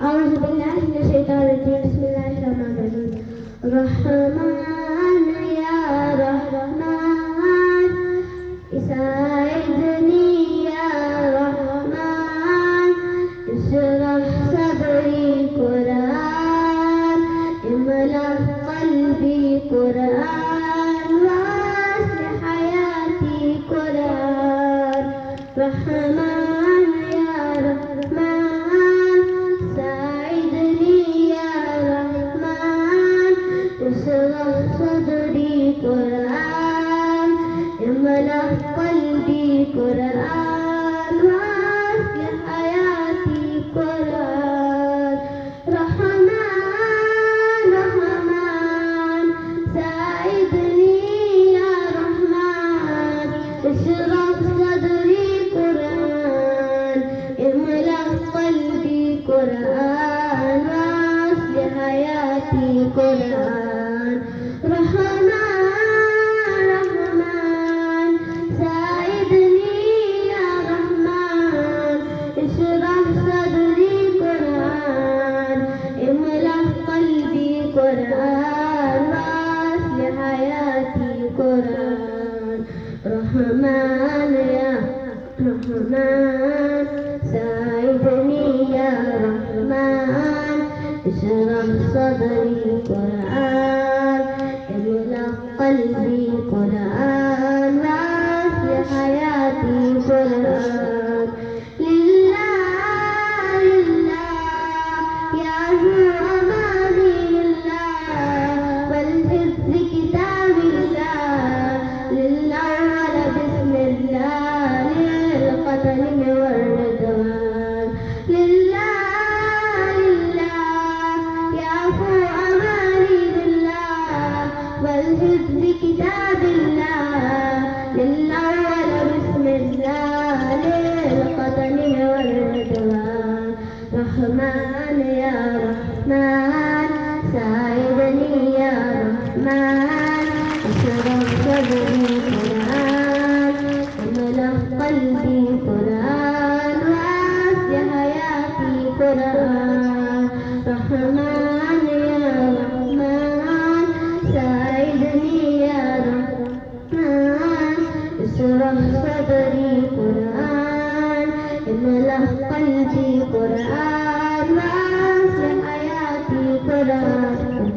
أعوذ بالله من الشيطان الرجيم بسم الله الرحمن الرحيم رحمن يا رحمن ساعدني يا رحمن اشرح صدري قرآن املأ قلبي قرآن واسع حياتي قرآن رحمن يا رحمن ساعدني يا رحمن اشرح صدري قرآن املأ قلبي قرآن واسع حياتي قرآن رحمن رحمن ساعدني يا رحمن اشرح صدري قرآن املأ قلبي قرآن واسع حياتي قرآن رحمن رحمن ساعدني يا رحمن اشرح صدري قرآن املأ قلبي قرآن واسع حياتي قرآن رحمن يا رحمن ساعدني يا رحمن اشرح صدري قرآن املأ قلبي قرآن واسع حياتي قرآن لله لله يا هو أماني لله والحفظ كتاب الله للأول بسم الله للقتل والرضوان لله لله يا هو أماني لله والحفظ كتاب الله للأول بسم الله للقتل والرضوان رحمن يا رحمن ساعدني يا رحمن اشرح صدري قرآن املأ قلبي قرآن واسع حياتي قرآن رحمن يا رحمن ساعدني يا رحمن اشرح صدري قرآن املأ قلبي قرآن واسع حياتي قرآن